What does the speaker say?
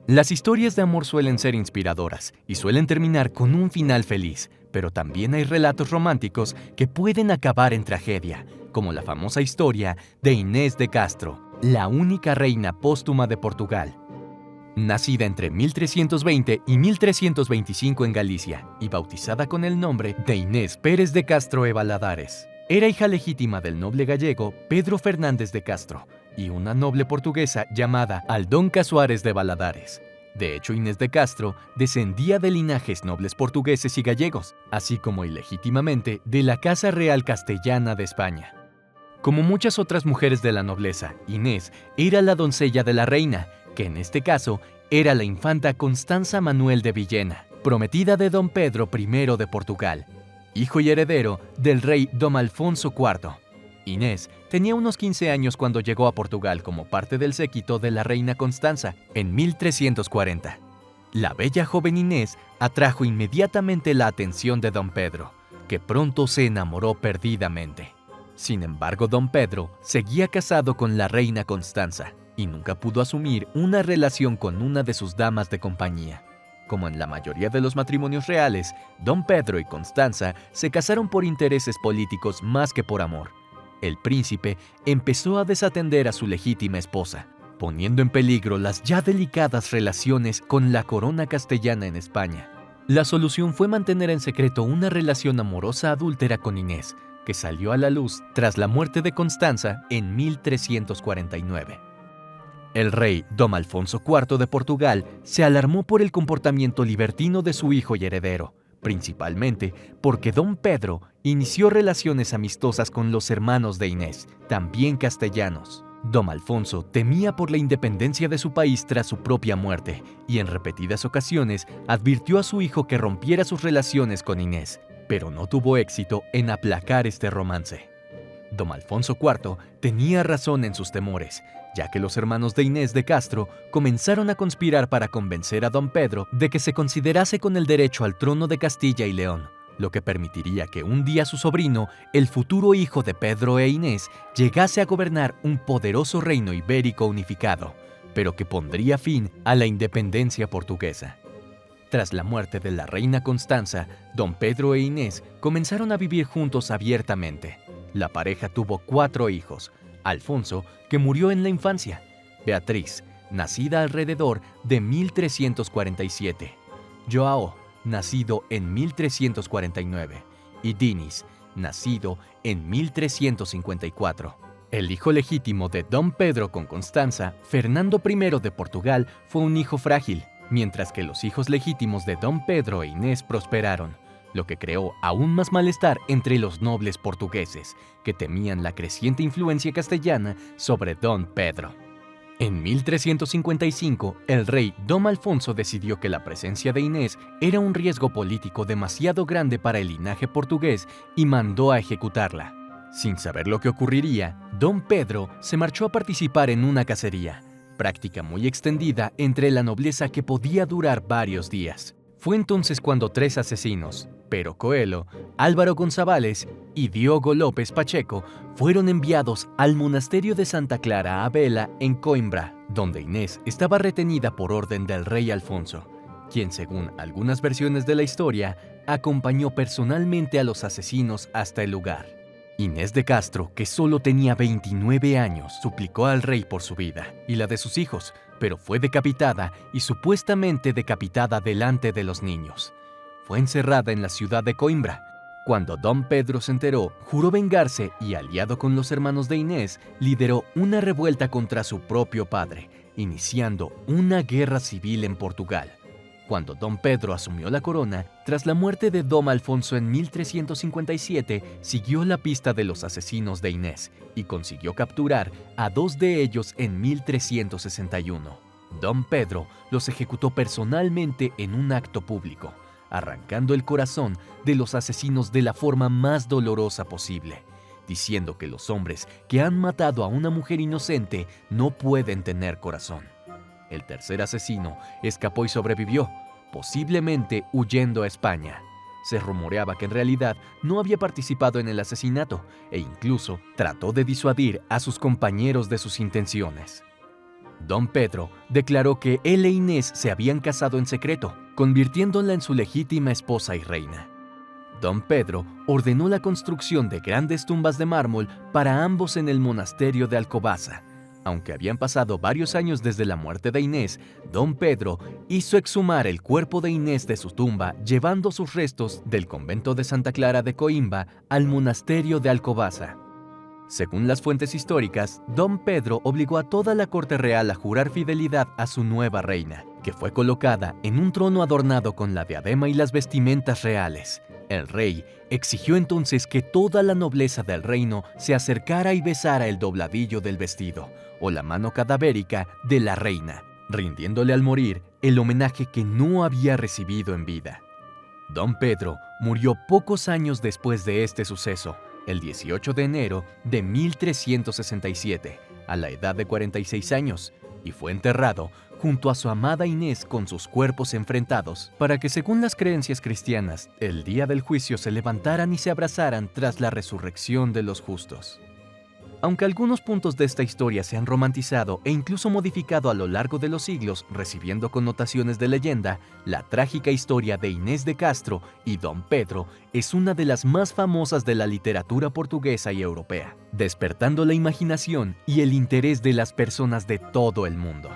Las historias de amor suelen ser inspiradoras y suelen terminar con un final feliz, pero también hay relatos románticos que pueden acabar en tragedia, como la famosa historia de Inés de Castro, la única reina póstuma de Portugal. Nacida entre 1320 y 1325 en Galicia y bautizada con el nombre de Inés Pérez de Castro e Valadares. Era hija legítima del noble gallego Pedro Fernández de Castro y una noble portuguesa llamada Aldonca Suárez de Valadares. De hecho, Inés de Castro descendía de linajes nobles portugueses y gallegos, así como ilegítimamente de la Casa Real Castellana de España. Como muchas otras mujeres de la nobleza, Inés era la doncella de la reina, que en este caso era la infanta Constanza Manuel de Villena, prometida de don Pedro I de Portugal, hijo y heredero del rey don Alfonso IV. Inés tenía unos 15 años cuando llegó a Portugal como parte del séquito de la reina Constanza en 1340. La bella joven Inés atrajo inmediatamente la atención de don Pedro, que pronto se enamoró perdidamente. Sin embargo, don Pedro seguía casado con la reina Constanza y nunca pudo asumir una relación con una de sus damas de compañía. Como en la mayoría de los matrimonios reales, don Pedro y Constanza se casaron por intereses políticos más que por amor. El príncipe empezó a desatender a su legítima esposa, poniendo en peligro las ya delicadas relaciones con la corona castellana en España. La solución fue mantener en secreto una relación amorosa adúltera con Inés, que salió a la luz tras la muerte de Constanza en 1349. El rey don Alfonso IV de Portugal se alarmó por el comportamiento libertino de su hijo y heredero, principalmente porque don Pedro inició relaciones amistosas con los hermanos de Inés, también castellanos. Don Alfonso temía por la independencia de su país tras su propia muerte y en repetidas ocasiones advirtió a su hijo que rompiera sus relaciones con Inés, pero no tuvo éxito en aplacar este romance. Don Alfonso IV tenía razón en sus temores, ya que los hermanos de Inés de Castro comenzaron a conspirar para convencer a don Pedro de que se considerase con el derecho al trono de Castilla y León, lo que permitiría que un día su sobrino, el futuro hijo de Pedro e Inés, llegase a gobernar un poderoso reino ibérico unificado, pero que pondría fin a la independencia portuguesa. Tras la muerte de la reina Constanza, don Pedro e Inés comenzaron a vivir juntos abiertamente. La pareja tuvo 4 hijos: Alfonso, que murió en la infancia; Beatriz, nacida alrededor de 1347; Joao, nacido en 1349; y Dinis, nacido en 1354. El hijo legítimo de don Pedro con Constanza, Fernando I de Portugal, fue un hijo frágil, mientras que los hijos legítimos de don Pedro e Inés prosperaron, lo que creó aún más malestar entre los nobles portugueses, que temían la creciente influencia castellana sobre don Pedro. En 1355, el rey don Alfonso decidió que la presencia de Inés era un riesgo político demasiado grande para el linaje portugués y mandó a ejecutarla. Sin saber lo que ocurriría, don Pedro se marchó a participar en una cacería, práctica muy extendida entre la nobleza que podía durar varios días. Fue entonces cuando 3 asesinos, Pero Coelho, Álvaro González y Diogo López Pacheco, fueron enviados al monasterio de Santa Clara a Vela en Coimbra, donde Inés estaba retenida por orden del rey Alfonso, quien, según algunas versiones de la historia, acompañó personalmente a los asesinos hasta el lugar. Inés de Castro, que solo tenía 29 años, suplicó al rey por su vida y la de sus hijos, pero fue decapitada y supuestamente decapitada delante de los niños. Fue encerrada en la ciudad de Coimbra. Cuando don Pedro se enteró, juró vengarse y, aliado con los hermanos de Inés, lideró una revuelta contra su propio padre, iniciando una guerra civil en Portugal. Cuando don Pedro asumió la corona, tras la muerte de don Alfonso en 1357, siguió la pista de los asesinos de Inés y consiguió capturar a 2 de ellos en 1361. Don Pedro los ejecutó personalmente en un acto público, arrancando el corazón de los asesinos de la forma más dolorosa posible, diciendo que los hombres que han matado a una mujer inocente no pueden tener corazón. El tercer asesino escapó y sobrevivió, posiblemente huyendo a España. Se rumoreaba que en realidad no había participado en el asesinato e incluso trató de disuadir a sus compañeros de sus intenciones. Don Pedro declaró que él e Inés se habían casado en secreto, convirtiéndola en su legítima esposa y reina. Don Pedro ordenó la construcción de grandes tumbas de mármol para ambos en el monasterio de Alcobaza. Aunque habían pasado varios años desde la muerte de Inés, Don Pedro hizo exhumar el cuerpo de Inés de su tumba, llevando sus restos del convento de Santa Clara de Coimbra al monasterio de Alcobaza. Según las fuentes históricas, Don Pedro obligó a toda la corte real a jurar fidelidad a su nueva reina, que fue colocada en un trono adornado con la diadema y las vestimentas reales. El rey exigió entonces que toda la nobleza del reino se acercara y besara el dobladillo del vestido o la mano cadavérica de la reina, rindiéndole al morir el homenaje que no había recibido en vida. Don Pedro murió pocos años después de este suceso, el 18 de enero de 1367, a la edad de 46 años, y fue enterrado junto a su amada Inés con sus cuerpos enfrentados, para que, según las creencias cristianas, el día del juicio se levantaran y se abrazaran tras la resurrección de los justos. Aunque algunos puntos de esta historia se han romantizado e incluso modificado a lo largo de los siglos, recibiendo connotaciones de leyenda, la trágica historia de Inés de Castro y Don Pedro es una de las más famosas de la literatura portuguesa y europea, despertando la imaginación y el interés de las personas de todo el mundo.